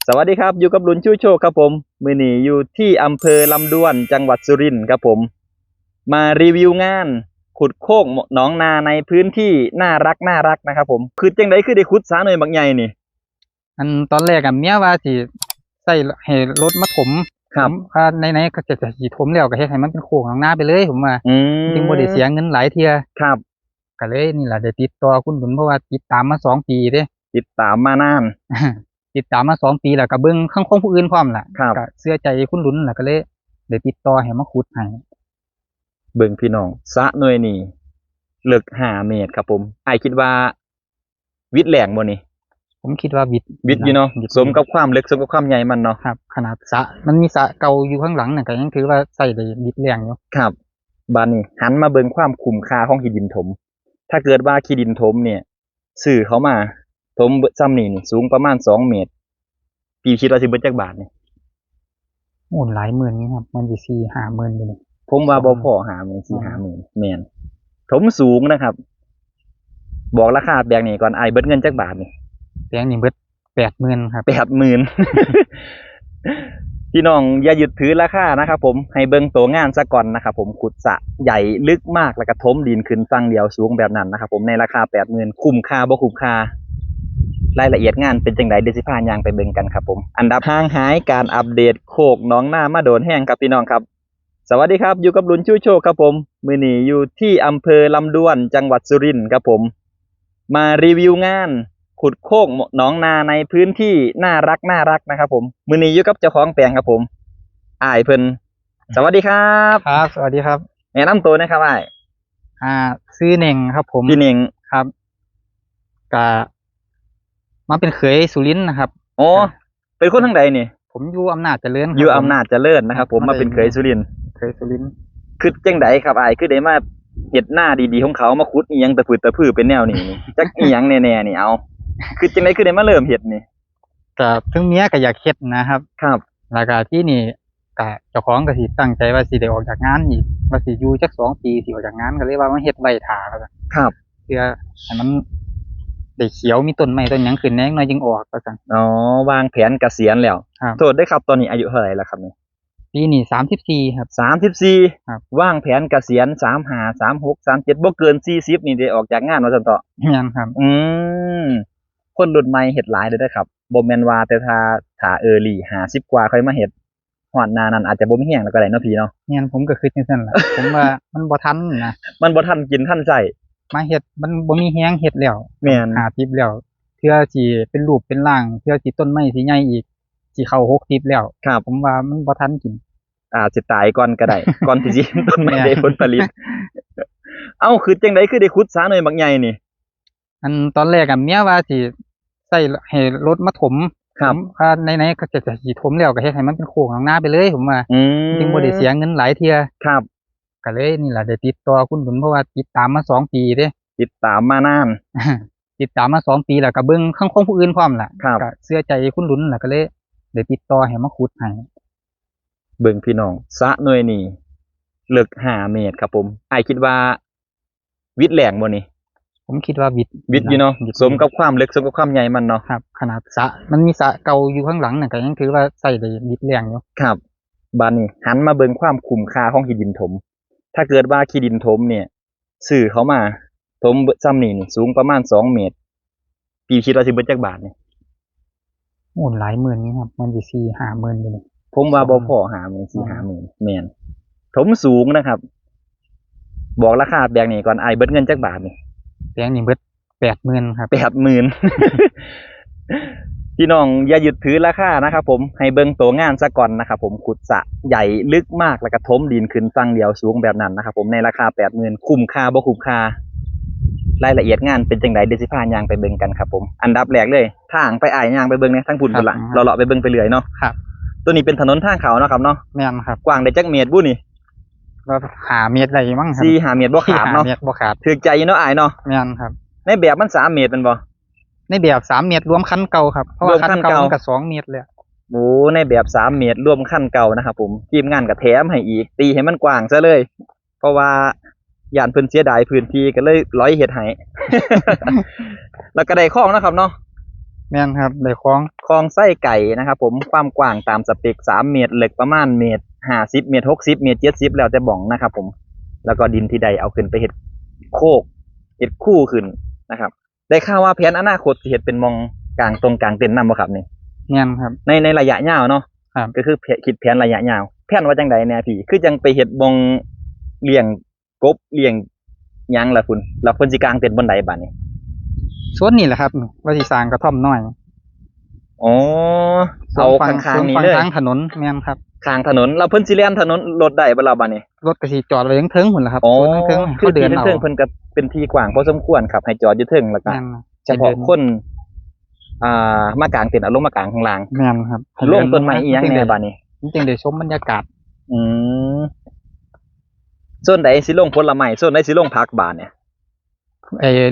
สวัสดีครับอยู่กับลุนชูโชคครับผมมื้อนี้อยู่ที่อำเภอลำดวนจังหวัดสุรินทร์ครับผมมารีวิวงานขุดโคกหนองนาในพื้นที่น่ารักนะครับผมคือจังไดคือได้ขุดสระหน่อยบักใหญ่นี่ตอนแรกเมียว่าสิใส่ให้รถมาถมครับว่าไหนๆก็จะสิถมแล้วก็เฮ็ดให้มันเป็นโค้งหนองนาไปเลยผมว่าจึงบ่ได้เสียเงินหลายเที่ยครับก็เลยนี่ล่ะได้ติดต่อคุณบุญเพราะว่าติดตามมา2 ปีเด้ติดตามมานาน ติดตามมา2 ปีแล้วก็เบิ่งข้างของผู้อื่นพร้อมล่ะก็เชื่อใจคุณหลุนล่ะก็เลยได้ติดต่อให้มาขุดให้เบิ่งพี่น้องสระหน่อยนี่ลึก5 เมตรครับผมอ้ายคิดว่าวิดแหลงบ่นี่ผมคิดว่าวิดอยู่เนาะสมกับความลึกสมกับความใหญ่มันเนาะครับขนาดสระมันมีสระเก่าอยู่ข้างหลังน่ะก็ยังถือว่าใส่ได้วิดแรงอยู่ครับบาดนี้หันมาเบิ่งความคุ้มค่าของขี้ดินถมถ้าเกิดว่าขี้ดินถมเนี่ยซื้อเขามาถมซ้ำนี่สูงประมาณ2 เมตรพี่คิดว่าสิเบิดจักบาทนี่โอ้หลายหมื่นครับมันสิ4-5 หมื่นอยู่นี่ผมว่าบ่พอ50,000 4-5,000แม่นถมสูงนะครับบอกราคาแปลงนี่ก่อนอ้ายเบิดเงินจักบาทนี่แปลงนี่เบิด80,000ครับ80,000 พี่น้องอย่าหยุดถือราคานะครับผมให้เบิ่งตัวงานซะก่อนนะครับผมขุดสระใหญ่ลึกมากแล้วก็ถมดินขึ้นฝั่งเดียวสูงแบบนั้นนะครับผมในราคา 80,000 คุ้มค่าบ่คุ้มค่ารายละเอียดงานเป็นจังไดเดี๋ยวสิพาย่างไปเบิ่งกันครับผมอันดับห่างหายการอัปเดตโคกหนองนามาโดนแห้งครับพี่น้องครับสวัสดีครับอยู่กับลุนชูโชคครับผมมื้อนี้อยู่ที่อำเภอลำดวนจังหวัดสุรินทร์ครับผมมารีวิวงานขุดโคกหนองนาในพื้นที่น่ารักนะครับผมมื้อนี้อยู่กับเจ้าของแปลงครับผมอ้ายเพิ่นสวัสดีครับครับสวัสดีครับแนะนำตัวนะครับอ้ายชื่อเน่งครับผมพี่เน่งครับก็มาเป็นเขยสุรินทร์นะครับอ๋อเป็นคนทางใดนี่ผมอยู่อำนาจเจริญอยู่อำนาจเจริญนะครับผมมาเป็นเขยสุรินทร์คือจังไดครับอ้ายคือได้มาเฮ็ดหน้าดีๆของเขามาขุดอีหยังตะพืดตะพือเป็นแนวนี้นี่จักอีหยังแน่ๆนี่เอาคือจังไดคือได้มาเริ่มเฮ็ดนี่ก็ถึงเมียก็อยากเฮ็ดนะครับครับแล้วก็ที่นี่ก็เจ้าของก็สิตั้งใจว่าสิได้ออกจากงานอีกว่าสิอยู่จัก2 ปีสิออกจากงานก็เลยว่ามาเฮ็ดไว้ท่าแล้วกันครับเพื่อให้มันได้เขียวมีต้นไม้ต้นหยังขึ้นแหน่หน่อยจึงออกว่าซั่นอ๋อวางแผนเกษียณแล้วโทษได้ครับตอนนี้อายุเท่าไหร่แล้วครับนี่ปีนี้34ครับ34ครับวางแผนเกษียณ35 36 37บ่เกิน40นี่ได้ออกจากงานว่าซั่นเถาะแม่นครับคนรุ่นใหม่เฮ็ดหลายเด้อครับบ่แม่นว่าแต่ถ้าearly 50กว่าค่อยมาเฮ็ดฮอดหน้านั้นอาจจะบ่มีแรงแล้วก็ได้เนาะพี่เนาะแม่นผมก็คิดจังซั่นล่ะ ผมว่ามันบ่ทันนะมันบ่ทันกินทันใช้มาเฮ็ดมันบ่มีแรงเฮ็ดแล้วแม่น50แล้วเทื่อสิเป็นรูปเป็นร่างเทื่อสิต้นไม้สิใหญ่อีกสิเข้า60แล้วครับผมว่ามันบ่ทันกินสิตายก่อนก็ได้ ก่อนที่สิต้นไม้ได้ผลผลิตเอ้าคือจังไดคือได้ขุดสระหน่อยบักใหญ่นี่ตอนแรกเมียว่าสิใส่ให้รถมาถมว่าไหนๆก็จะสิถมแล้วก็เฮ็ดให้มันเป็นโค้งหนองนาไปเลยผมว่าจึงบ่ได้เสียเงินหลายเที่ยครับก็เลยนี่ล่ะได้ติดต่อคุณบุญเพราะว่าติดตามมา2 ปีเด้ติดตามมานาน ติดตามมา2 ปีแล้วก็เบิ่งข้างของผู้อื่นพร้อมล่ะก็เชื่อใจคุณหลุนล่ะก็เลยได้ติดต่อให้มาขุดให้เบิ่งพี่น้องสระหน่อยนี่ลึก5 เมตรครับผมอ้ายคิดว่าวิดแหลงบ่นี่ผมคิดว่าวิดอยู่เนาะสมกับความลึกสมกับความใหญ่มันเนาะครับขนาดสระมันมีสระเก่าอยู่ข้างหลังน่ะก็ยังถือว่าใส่ได้วิดแรงอยู่ครับบาดนี้หันมาเบิ่งความคุ้มค่าของขี้ดินถมถ้าเกิดว่าขี้ดินถมเนี่ยซื้อเขามาถมซ้ำนี่สูงประมาณ2 เมตรพี่คิดว่าสิเบิดจักบาทนี่โอ้หลายหมื่นครับมันสิ4-5 หมื่นอยู่นี่ผมว่าบ่พอ50,000 4-5,000แม่นถมสูงนะครับบอกราคาแปลงนี่ก่อนอ้ายเบิดเงินจักบาทนี่แปลงนี่เบิด80,000ครับ80,000 พี่น้องอย่าหยุดถือราคานะครับผมให้เบิ่งตัวงานซะก่อนนะครับผมขุดสระใหญ่ลึกมากแล้วก็ถมดินขึ้นฝั่งเดียวสูงแบบนั้นนะครับผมในราคา 80,000 คุ้มค่าบ่คุ้มค่ารายละเอียดงานเป็นจังไดเดี๋ยวสิพาย่างไปเบิ่งกันครับผมอันดับแรกเลยทางไปอ้ายย่างไปเบิ่งเนี่ยทั้งพุ่นพุ่นล่ะเลาะๆไปเบิ่งไปเรื่อยเนาะครับตัวนี้เป็นถนนทางเขาเนาะครับเนาะแม่นครับกว้างได้จักเมตรบุนี่ก็5 เมตรได้มั้งครับ4-5 เมตรบ่ขาดเนาะบ่ขาดถูกใจอยู่เนาะอ้ายเนาะแม่นครับในแบบมัน3 เมตรแม่นบ่ในแบบ3 เมตรรวมคันเก่าครับเพราะว่าคันเก่ามันก็2 เมตรเลยโอ้ในแบบ3 เมตรรวมคันเก่านะครับผมทีมงานก็แถมให้อีกตีให้มันกว้างซะเลยเพราะว่าย่านเพิ่นเสียดายพื้นที่ก็เลยร้อยเฮ็ดให้ แล้วก็ได้คลองนะครับเนาะ แม่นครับได้ของ คลองไส้ไก่นะครับผมความกว้างตามสเปค3 เมตรเหล็กประมาณเมตร50 เมตร60 เมตร70แล้วแต่บ่องนะครับผมแล้วก็ดินที่ใดเอาขึ้นไปเฮ็ดโคกเฮ็ดคู่ขึ้นนะครับได้ข่าวว่าแผนอนาคตสิเฮ็ดเป็นมองกลางตรงกลางเต็นท์นำบ่ครับนี่ แม่นครับ ในระยะยาวเนาะ ครับ ก็คือคิดแผนระยะยาวแผนว่าจังใดแน่พี่คือจังไปเฮ็ดมองเลี้ยงกบเลี้ยงหยังล่ะคุณแล้วเพิ่นสิกางเต็นท์บนใดบัดนี้ ส่วนนี้แหละครับว่าสิสร้างกระท่อมน้อย อ๋อเอาข้างๆนี้เลย ทางถนนแม่นครับ ข้างถนนแล้วเพิ่นสิเลียนถนนรถได้บ่ล่ะบัดนี้ รถก็สิจอดไว้เทิงๆพุ่นล่ะครับ อ๋อ ส่วนเทิงๆ คือ เขาเดิ ที่ นเอา เทิงๆเพิ่นก็เป็นที่กว้างพอสมควรครับให้จอดอยู่เทิงแล้วก็ แม่น เฉพาะคนมากางเต็นท์เอาลงมากางข้างล่าง แม่นครับ ลงต้นไม้อีหยังแน่บัดนี้ มันจึงได้ชมบรรยากาศ อืมส่วนใดสิลงผลไม้ส่วนใดสิลงผักบาดเนี่ย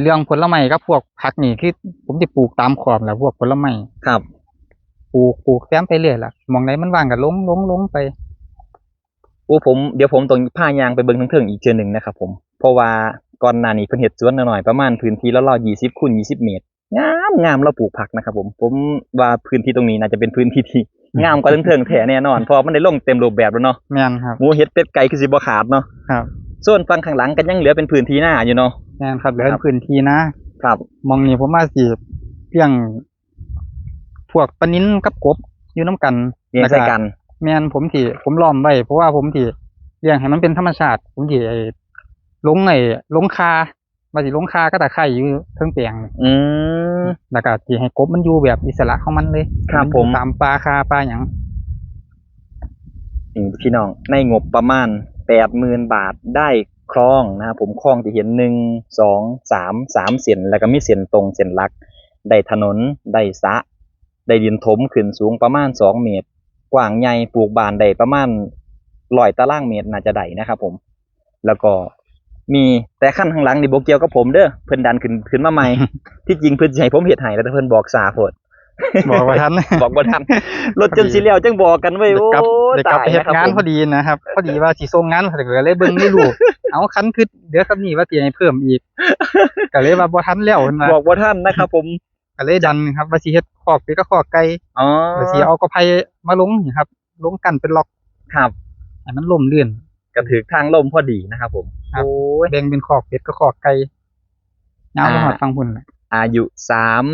เรื่องผลไม้กับพวกผักนี่คือผมสิปลูกตามขอบแหละพวกผลไม้ ครับ ปลูกแซมไปเรื่อยล่ะมองไหนมันว่างก็ลงไป โอ้เดี๋ยวผมต้องพายางไปเบิ่งเทิงๆอีกเทื่อหนึงนะครับผมเพราะว่าก่อนหน้านี้เพิ่นเฮ็ดสวนน้อยๆประมาณพื้นที่ราวๆ20 x 20 เมตรงามเราปลูกผักนะครับผมว่าพื้นที่ตรงนี้น่าจะเป็นพื้นที่ที่งามกว่าเทิงๆแท้แน่นอนเพราะมันได้ลงเต็มรูปแบบแล้วเนาะ แม่นครับ หมูเห็ดเป็ดไก่คือสิบ่ขาดเนาะ ครับ ส่วนฝั่งข้างหลังก็ยังเหลือเป็นพื้นที่หน้าอยู่เนาะ แม่นครับเหลือ ครับ พื้นที่นะครับ มองนี่ผมว่าสิเลี้ยงพวกปลานิ้นกับกบอยู่น้ำกัน เรียงใส่กัน แม่นผมล้อมไว้เพราะว่าผมสิเลี้ยงให้มันเป็นธรรมชาติ ผมสิลงคาว่าสิลงคาก็ตะไคร้อยู่เทิงแปลง อืม แล้วก็สิให้กบมันอยู่แบบอิสระของมันเลย ครับ นอยู่ ผม ตามปลาคาปลาหยัง นี่พี่น้องในงบประมาณ 80,000 บาทได้คลองนะครับผมคลองที่เห็น1 2 3 เส้นแล้วก็มีเส้นตรงเส้นหลักได้ถนนได้สระได้ดินถมขึ้นสูงประมาณ2 เมตร กว้างใหญ่ปลูกบ้านได้ประมาณ100 ตารางเมตรน่าจะได้นะครับผม แล้วก็มีแต่ขั้นข้างหลังนี่บ่เกี่ยวกับผมเด้อเพิ่นดันขึ้นมาใหม่ ที่จริงเพิ่นสิให้ผมเฮ็ดให้แต่เพิ่นบอกสาโพด บอกว่าทัน บอกบ่ทันรถจนสิแล้วจังบอกกันไว้โอ้ เดี๋ยวกลับไปเฮ็ดงาน ผม พอดีนะครับ พอดีว่าสิส่งงานก็เลยเบิ่งในรูป เอาคันคือเดี๋ยวคำนี้ว่าสิให้เพิ่มอีก ก็เลยว่าบ่ทันแล้วเพิ่นว่า บอกบ่ทันนะครับผม ก็เลยดันครับว่าสิเฮ็ดคอกเป็ดกับคอกไก่ อ๋อ ก็สิเอากระไผมาลงนี่ครับ ลงกันเป็นล็อก ครับ ให้มันล่มเลื่อน ก็ถือทางลมพอดีนะครับผม ครับ โอ้ย แบ่งเป็นคอกเป็ดกับคอกไก่ยาวไปฮอดฟังพุ่นน่ะ อายุ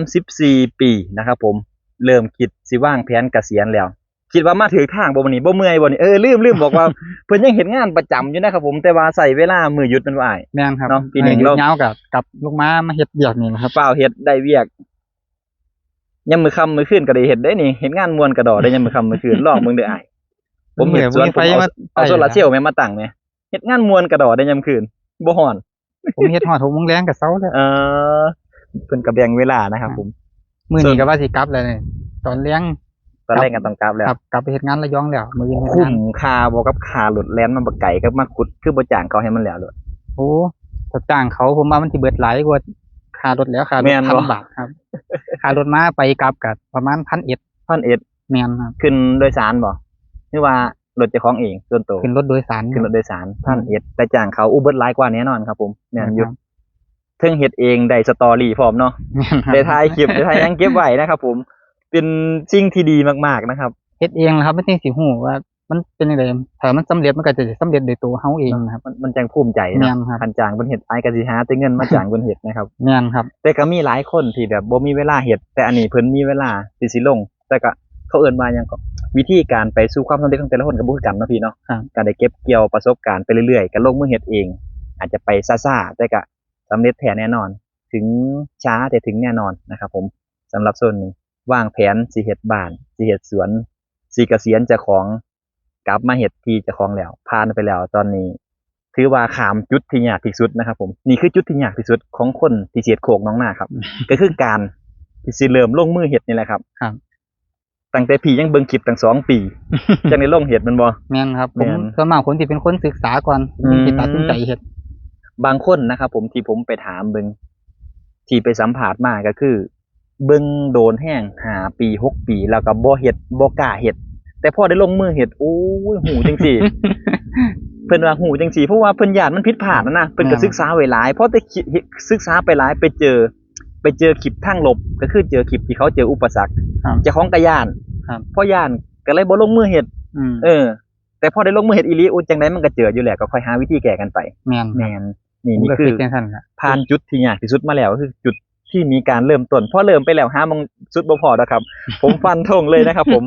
34 ปีนะครับผมเริ่มคิดสิวางแผนเกษียณแล้ว คิดว่ามาถือทางบ่มื้อนี้บ่เมื่อยบ่นี่ลืมบอกว่า เพิ่นยังเฮ็ดงานประจำอยู่นะครับผมแต่ว่าใช้เวลามื้อหยุดมันว่าอ้าย แม่นครับ เนาะปีหนึ่ง หยุด เรา ยาวกับกลับลงมาเฮ็ดเวียกนี่นะครับ เปล่าเฮ็ดได้เวียกยามมื้อค่ำมื้อคืนก็ได้เฮ็ดได้นี่เฮ็ดงานม่วนกระดอได้ยามมื้อค่ำมื้อคืนลองเบิ่งเด้ออ้ายผมเฮ็ดสวนผมเอาโซลาร์เซลล์แม่มาตั้งแหมเฮ็ดงานม่วนกระดอได้ยามคืนบ่ฮ้อน ผมเฮ็ดฮอด6 โมงแลงก็เซาแล้ว เพิ่นก็แบ่งเวลานะครับผม มื้อนี้ก็ว่าสิกลับแล้วนี่ตอนเลี้ยง ตอนแรกก็ต้องกลับแล้ว ครับกลับไปเฮ็ดงานระยองแล้วมื้อนี้เฮ็ด คุ้ งาน มค่าบ่กับค่ารถแล่นมันบ่ไกลก็มาขุดคือบ่จ้างเขาให้มันแล้วโลด โอ้ถ้าจ้างเขาผมว่ามันสิเบิดหลายกว่าค่ารถแล้วค่ารถ แม่นบ่ 1,000 บาทครับ ค่ารถมาไปกลับก็ประมาณ 1,100 1,100 แม่นครับ ขึ้นโดยสารบ่หรือว่ารถเจ้าของเองส่วนตัว ขึ้นรถโดยสาร ขึ้นรถโดยสาร 1,100 แต่จ้างเขาเบิดหลายกว่าแน่นอนครับผมแม่นอยู่เทิงเฮ็ดเองได้สตอรี่พร้อมเนาะ แม่นครับ ได้ถ่ายคลิปได้ถ่ายหยังเก็บไว้นะครับผมเป็นสิ่งที่ดีมากๆนะครับ เฮ็ดเองนะครับมันจึงสิฮู้ว่ามันเป็นจังไดถ้ามันสำเร็จมันก็จะสำเร็จด้วยตัวเฮาเองนะครับ มันจังภูมิใจ แม่ เนาะ นครับ คันจ้างเพิ่นเฮ็ดอ้ายก็สิหาแต่เงินมาจ้างเพิ่นเฮ็ดนะครับ แม่นครับ แต่ก็มีหลายคนที่แบบบ่มีเวลาเฮ็ดแต่อันนี้เพิ่นมีเวลาที่สิลง แต่ก็เขาเอิ้นว่าหยังก็วิธีการไปสู่ความสำเร็จของแต่ละคนก็บ่คือกันเนาะพี่เนาะ ครับ การได้เก็บเกี่ยวประสบการณ์ไปเรื่อยๆก็ลงมือเฮ็ดเอง อาจจะไปซ่าๆแต่ก็สำเร็จแท้แน่นอน ถึงช้าแต่ถึงแน่นอนนะครับผมสำหรับโซนนี้วางแผนสิเฮ็ดบ้านสิเฮ็ดสวนสิเกษียณเจ้าของกลับมาเฮ็ดที่เจ้าของแล้วผ่านไปแล้วตอนนี้ ถือว่าข้ามจุดที่ยากที่สุดนะครับผมนี่คือจุดที่ยากที่สุดของคนที่สิเฮ็ดโคกน้องนาครับ ก็คือการที่สิเริ่มลงมือเฮ็ดนี่แหละครับ ครับ ตั้งแต่พี่ยังเบิ่งคลิปตั้ง2 ปี จังได้ลงเฮ็ดแมันบ่ แม่นครับ ผม แม่น ส่วนมากคนที่เป็นคนศึกษาก่อนถึงสิตัดสินใจเฮ็ด บางคนนะครับผมที่ผมไปถามเบิ่งที่ไปสัมภาษณ์มาก็คือ เบิ่งโดนแห้ง5 ปี6 ปีแล้วก็บ่เฮ็ดบ่กล้าเฮ็ดแต่พอได้ลงมือเฮ็ดโอ้ยหูจังซี่ เพิ่นว่าหูจังซี่เพราะว่าเพิ่นญาติมันผิดพลาดนะเพิ่นก็ศึกษาไว้หลายเพราะแต่ศึกษาไปหลายไปเจ ไปเจอคลิปทางลบก็คือเจอคลิปที่เขาเจออุปสรรค ครับ เจ้าของกระย่าน ครับ พอย่านก็เลยบ่ลงมือเฮ็ด อืม แต่พอได้ลงมือเฮ็ดอีหลีจังไดมันก็เจออยู่แหละก็ค่อยหาวิธีแก้กันไป แม่น แม่นนี่ ผม นี่ ก็ คื คิ อ ดจังซั่นล่ะ ผ่านจุดที่ยากที่สุดมาแล้วก็คือจุดที่มีการเริ่มต้นพอเริ่มไปแล้วหามันสุดบ่พอแล้วครับ ผมฟันธงเลยนะครับ ผม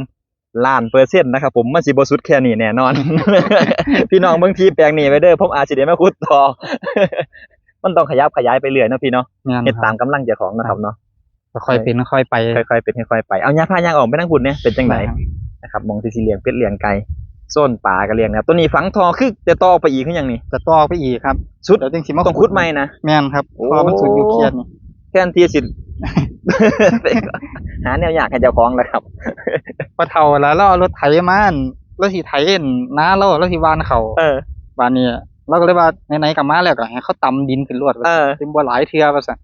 1,000,000%นะครับผมมันสิบ่สุดแค่นี้แน่นอน พี่น้องเบิ่งที่แปลงนี้ไว้เด้อผมอาจสิได้มาขุดต่อ มันต้องขยับขยายไปเรื่อยเนาะพี่เนาะ แม่น เฮ็ด ค ตา รั ม บ กำลังเจ้าของนะครับเนาะ ค่อยๆเป็นค่อยๆไป ค่อยๆเป็นค่อยๆไปเอายาพายางออกไปทางพุ่นเนี่ยเป็นจังได ครับ นะครับมองที่สิเลี้ยงเป็ดเลี้ยงไก่โซนป่าก็เลี้ยงนะครับตัวนี้ฝังทอคือจะต่อไปอีกคือหยังนี่ จะต่อไปอีกครับ สุด เดี๋ยวจังสิมา ต้องขุดใหม่นะ แม่นครับ โอ้ เพอมันสุดอยู่เครียดนี่ แทนที่สิ หาแนวอยากให้เจ้าของแล้วครับ พอเฒ่าแล้วเราเอารถไถมาอั่นแล้วสิไถเอ็นนาเราสิหว่านเขา บ้านนี้เราก็เลยว่าไหนๆก็มาแล้วก็ให้เขาตำดินขึ้นรวดว่าซั่นบ่หลายเทื่อว่าซั่น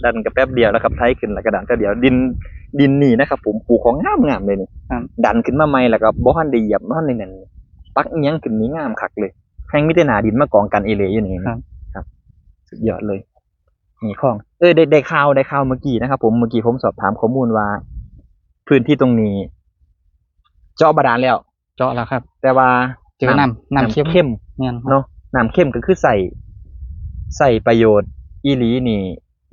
ดันกับแป๊บเดียวแล้วครับไทยขึ้นแล้วก็ดันก็เดียวดินนี่นะครับผมปลูกของงามเลยนี่ดันขึ้นมาใหม่แล้วก็บ่ทันได้เหยียบบ่ทันได้นั่นปักอีหยังขึ้นนี่งามคักเลยแฮงมีแต่หน้าดินมากองกันเอเหลอยู่นี่ครับสุดยอดเลยนี่ของได้ข่าวเมื่อกี้นะครับผมเมื่อกี้ผมสอบถามข้อมูลว่า พื้นที่ตรงนี้ เจาะบาดาลแล้ว เจาะแล้วครับ แต่ว่า เจอน้ำเข้ม แม่นครับ เนาะน้ำเข้มก็คือใส่ประโยชน์อีหลีนี่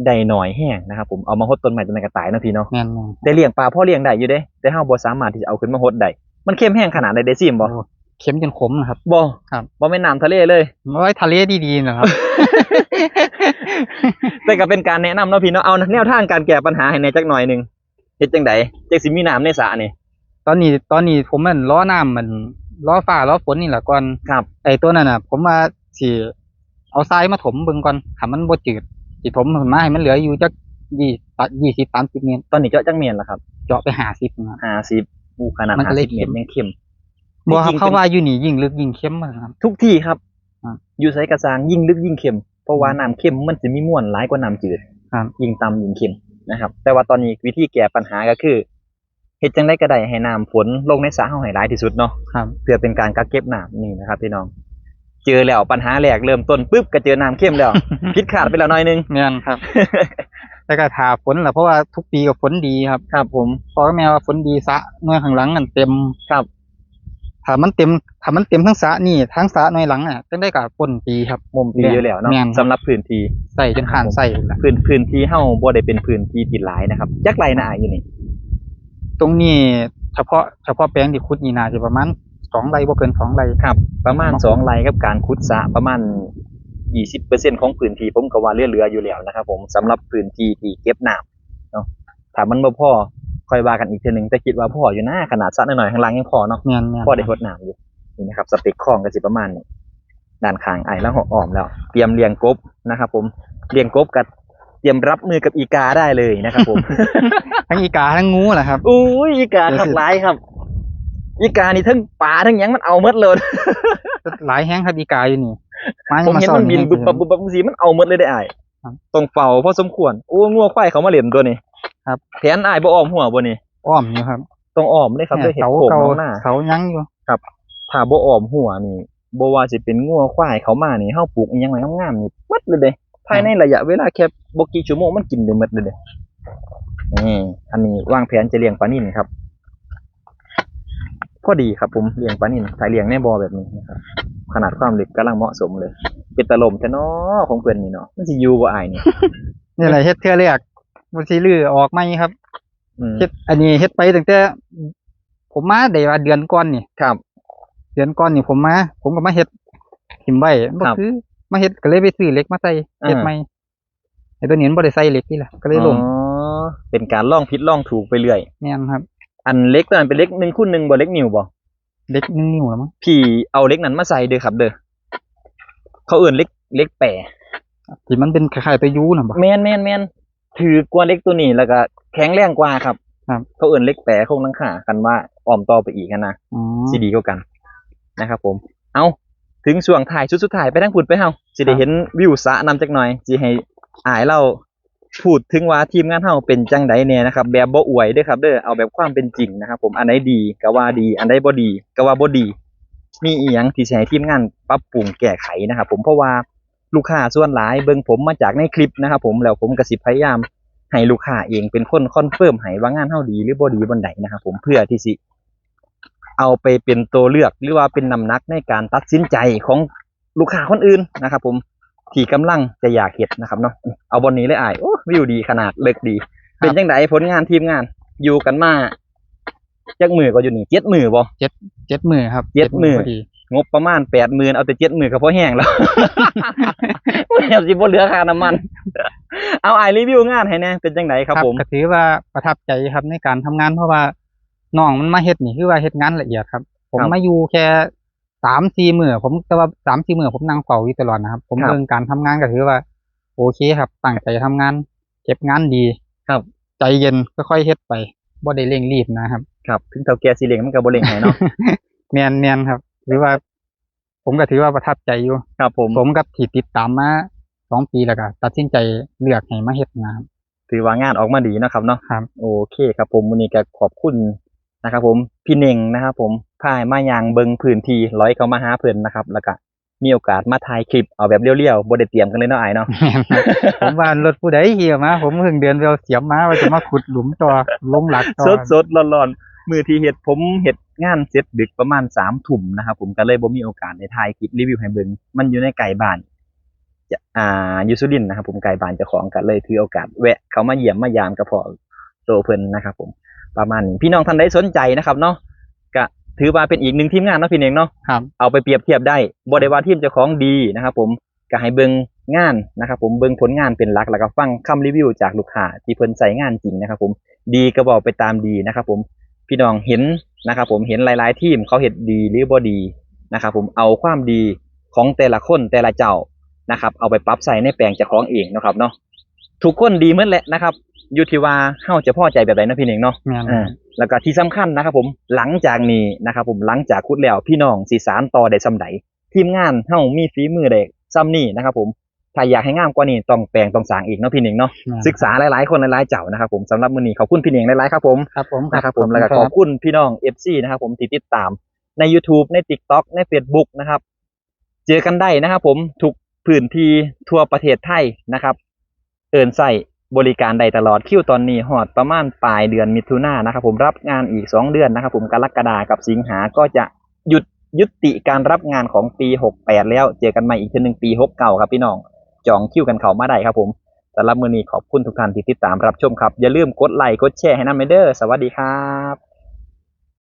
ได้หน่อยแห้งนะครับผมเอามาฮดต้นไม้ต้นไม้ก็ตายเนาะพี่เนาะ แม่น ได้เลี้ยงปลาพ่อเลี้ยงได้อยู่เด้แต่เฮาบ่สามารถที่จะเอาขึ้นมาฮดได้มันเข้มแห้งขนาดใดได้ซิมบ่ โอ้เข็มจนขมนะครับ บ่ ครับ บ่แม่นน้ำทะเลเลย โอ้ยทะเลดีๆนะครับ แต่ก็เป็นการแนะนำเนาะพี่เนาะเอาแนวทางการแก้ปัญหาให้แหน่จักหน่อยหนึงเฮ็ดจังไดจักสิมีน้ำในสระนี่ ตอนนี้ผมมันล้อน้ำมันล้อฟ้าล้อฝนนี่แหละก่อน ครับ ไอ้ตัวนั้นน่ะ ผมว่าสิเอาทรายมาถมเบิ่งก่อนถ้ามันบ่จืดสิถมขึ้นมาให้มันเหลืออยู่จัก20-30 เมตร ตอนนี้เจาะจักเมียนล่ะครับ เจาะไป50นะครับ 50ขนาด มันก็เลย 50เมตรยังเข้ม บ่ครับ จริงๆ เขาว่าอยู่นี่ยิ่งลึกยิ่งเข้มนะครับ ทุกที่ครับ อ่า อยู่ไสกระซางยิ่งลึกยิ่งเข้มเพราะว่าน้ำเข้มมันจะมีม่วนหลายกว่าน้ำจืด ครับ ยิ่งต่ำยิ่งเข้มนะครับ แต่ว่าตอนนี้วิธีแก้ปัญหาก็คือเฮ็ดจังได๋ก็ได้ให้น้ำฝนลงในสระเฮาให้หลายที่สุดเนาะ ครับ เพื่อเป็นการกักเก็บน้ำนี่นะครับพี่น้อง เจอแล้วปัญหาแรกเริ่มต้นปุ๊บก็เจอน้ำเข้มแล้ว ผิดขาดไปแล้วหน่อยนึง แม่นครับ แต่ก็ถ้าฝนล่ะเพราะว่าทุกปีก็ฝนดีครับ ครับผม พอแม่ว่าฝนดีสระหน่วยข้างหลังนั่นเต็ม ครับ ถ้ามันเต็มทั้งสระนี่ทั้งสระหน่วยหลังอ่ะจังได้ก็ฝนดีครับ มุมดีอยู่แล้วเนาะ แม่นครับ สำหรับพื้นที่ ใส่จนขานใส่พุ่นล่ะ พื้นที่เฮาบ่ได้เป็นพื้นที่ที่หลายนะครับจักไรนะอยู่นี่ ตรงนี้เฉพาะแปลงที่ขุดนี่น่าจะประมาณ2 ไร่บ่เกิน2 ไร่ ครับ ประมาณ2ไร่กับการขุดสระประมาณ 20% ของพื้นที่ผมก็ว่าเหลืออยู่แล้วนะครับผมสำหรับพื้นที่ที่เก็บน้ำเนาะถ้ามันบ่พอค่อยว่ากันอีกเทื่อนึงแต่คิดว่าพออยู่นะขนาดสระน้อยๆข้างล่างยังพอเนาะ แม่น พอได้รดน้ำอยู่นี่นะครับสเปคคลองก็สิประมาณนี้ด้านข้างไอ้แล้วหัวอ้อมแล้ว เตรียมเลี้ยงกบนะครับผมเลี้ยงกบกับเตรียมรับมือกับอีกาได้เลยนะครับผม ทั้งอีกาทั้งงูแหละครับ อุ้ยอีกาขับร้ายครับ อีกานี่ทั้งป่าทั้งหยังมันเอาหมดเลย หลายแฮงครับอีกาอยู่นี่ ผมเห็นมันบินบุบบับสีมันเอาหมดเลยได้อ้าย ครับ ต้องเฝ้าพอสมควรโอ้งัวควายเขามาเล่นตัวนี้ ครับ แผนอ้ายบ่อ้อมหัวบ่นี่ อ้อมอยู่ครับ ต้องอ้อมเลยครับด้วยเห็ด เสา โขง เก่า น้องหน้า เสายังอยู่ ถ้าบ่อ้อมหัวนี่บ่ว่าสิเป็นงัวควายเขามานี่เฮาปลูกอีหยังไว้งามๆนี่หมดเลยเด้ภายในระยะเวลาแค่บ่กี่ชั่วโมงมันกินได้หมดเลยเด้นี่อันนี้วางแผนจะเลี้ยงปลานิ่นครับ พอดีครับผมเลี้ยงปลานิ่นถ้าเลี้ยงในบ่อแบบนี้นะครับขนาดความลึกกำลังเหมาะสมเลย เป็นตะลมแท้เนาะของเพิ่นนี่เนาะมันสิอยู่บ่อายนี่ นี่แหละเฮ็ดเทื่อแรกบ่สิลื้อออกใหม่ครับ อืม เฮ็ดอันนี้เฮ็ดไปตั้งแต่ผมมาได้ว่าเดือนก่อนนี่ ครับ เดือนก่อนนี่ผมก็มาเฮ็ดหิมไว้บ่ ครับ คือมาเฮ็ดก็เลยไปซื้อเหล็กมาใส่เฮ็ด อ่า ใหม่ไอ้ตัวนี้มันบ่ได้ใส่เหล็กนี่แหละก็เลยลง อ๋อเป็นการลองผิดลองถูกไปเรื่อย แม่นครับ อันเล็กตัวนั้นเป็นเล็ก1x1บ่เล็กนิ้วบ่ เหล็ก1 นิ้วแล้วมั้ง พี่เอาเล็กนั้นมาใส่เด้อครับ เด้อเขาเอิ้นเล็กแปะ ที่มันเป็นคล้ายๆตัวยูน่ะบ่ แม่นถือกว่าเล็กตัวนี้แล้วก็แข็งแรงกว่าครับ ครับ เขาเอิ้นเล็กแปะคงหลังคากันว่าอ้อมต่อไปอีกนะ อ๋อ สิดีกว่ากันนะครับผม เอาถึงช่วงถ่ายชุดสุดท้ายไปทางพุ่นไปเฮาสิได้เห็นวิวสระนำจักหน่อยสิให้อายเราพูดถึงว่าทีมงานเฮาเป็นจังไดแน่นะครับ แบบบ่อวยเด้อครับ เด้อเอาแบบความเป็นจริงนะครับ ผมอันไหนดีก็ว่าดี อันใดบ่ดีก็ว่าบ่ดี มีอีหยังที่สิให้ทีมงานปรับปรุงแก้ไขนะครับ ผมเพราะว่า ลูกค้าส่วนหลายเบิ่งผมมาจากในคลิปนะครับผมแล้วผมก็สิพยายามให้ลูกค้าเองเป็นคนคอนเฟิร์มให้ว่างานเฮาดีหรือบ่ดีบ่ใดนะครับผมเพื่อที่สิเอาไปเป็นตัวเลือกหรือว่าเป็นน้ำหนักในการตัดสินใจของลูกค้าคนอื่นนะครับผมที่กำลังจะอยากเฮ็ดนะครับเนาะเอาบนนี้เลยอ้ายโอ้วิวดีขนาดเลิกดีเป็นจังไดผลงานทีมงานอยู่กันมาจักมื้อก็อยู่นี่7มื้อบ่ 7 มื้อครับ 7 มื้อ พอดี งบประมาณ 80,000เอาแต่70,000ก็พอแห้งแล้ว ไม่เอาสิบ่เหลือค่าน้ำมัน เอาอ้ายรีวิวงานให้แหน่เป็นจังไดครับผม ก็ถือว่าประทับใจครับในการทำงานเพราะว่าน้องมันมาเฮ็ดนี่คือว่าเฮ็ดงานละเอียดครับ ผมมาอยู่แค่3-4 มื้อผมแต่ว่า3-4 มื้อผมนั่งเฝ้าอยู่ตลอดนะครับ ผมเบิ่งการทำงานก็ถือว่า โอเคครับตั้งใจทำงานเก็บงานดี ครับ ใจเย็นค่อยๆเฮ็ดไปบ่ได้เร่งรีบนะครับ ครับถึงเฒ่าแก่สิเลี้ยงมันก็บ่เลี้ยงให้เนาะ แม่นๆครับหรือว่า ผมก็ถือว่าประทับใจอยู่ ครับผม ผมกับที่ติดตามมา2 ปีแล้วก็ตัดสินใจเลือกให้มาเฮ็ดนะครับ ถือว่างานออกมาดีเนาะครับเนาะ ครับ โอเคครับผมวันนี้ก็ขอบคุณนะครับผมพี่เน่งนะครับผมพายมายางเบิงพื้นที่ร้อยเข้ามาหาเพิ่นนะครับแล้วก็มีโอกาสมาถ่ายคลิปเอาแบบเรียวๆบ่ได้เตรียมกันเลยเนาะอ้ายเนาะ ผมว่ารถผู้ใดเหี่ยวมาผมเพิ่งเดินไปเอาเสียมมาว่าจะมาขุดหลุมต่อลงหลักต่อ สดๆร้อนๆมือที่เฮ็ดผมเฮ็ดงานเสร็จดึกประมาณ3 ทุ่มนะครับผมก็เลยบ่มีโอกาสได้ถ่ายคลิปรีวิวให้เบิ่งมันอยู่ในไกลบ้านจะอยู่สุรินทร์นะครับผมไกลบ้านเจ้าของก็เลยถือโอกาสแวะเข้ามาเยี่ยมมายามกับพ่อโตเพิ่นนะครับผมประมาณนี้พี่น้องท่านใดสนใจนะครับเนาะก็ถือว่าเป็นอีกหนึ่งทีมงานเนาะพี่เน่งเนาะ ครับ เอาไปเปรียบเทียบได้บ่ได้ว่าทีมเจ้าของดีนะครับผมก็ให้เบิ่งงานนะครับผมเบิ่งผลงานเป็นหลักแล้วก็ฟังคำรีวิวจากลูกค้าที่เพิ่นใช้งานจริงนะครับผมดีก็บอกไปตามดีนะครับผมพี่น้องเห็นนะครับผมเห็นหลายๆทีมเขาเฮ็ดดีหรือบ่ดีนะครับผมเอาความดีของแต่ละคนแต่ละเจ้านะครับเอาไปปรับใส่ในแปลงเจ้าของเองนะครับเนาะทุกคนดีเหมือนแหละนะครับอยู่ที่ว่าเฮาจะพอใจแบบใดเนาะพี่เน่งเนาะ แม่น แล้วก็ที่สำคัญนะครับผมหลังจากนี้นะครับผมหลังจากคุดแล้วพี่น้องสิสานต่อได้ส่ำใดทีมงานเฮามีฝีมือได้ซ้ำนี่นะครับผมถ้าอยากให้งามกว่านี้ต้องแปลงต้องสร้างอีกเนาะพี่หนิงเนาะ แม่น ศึกษาหลายๆคนหลายๆเจ้านะครับผมสำหรับมื้อนี้ขอบคุณพี่หนิงหลายๆครับผม ครับผม นะครับผมแล้วก็ขอบคุณพี่น้อง FC นะครับผมที่ติดตามใน YouTube ใน TikTok ใน Facebook นะครับเจอกันได้นะครับผมทุกพื้นที่ทั่วประเทศไทยนะครับเอิ้นใส่บริการได้ตลอดคิวตอนนี้ฮอดประมาณปลายเดือนมิถุนายนนะครับผมรับงานอีก2 เดือนนะครับผมกรกฎาคมกับสิงหาก็จะยุติการรับงานของปี68แล้วเจอกันใหม่อีกทีนึงปี69ครับพี่น้องจองคิวกันเข้ามาได้ครับผมสำหรับมื้อนี้ขอบคุณทุกท่านที่ติดตามรับชมครับอย่าลืมกดไลค์กดแชร์ให้นำเด้อสวัสดีครับ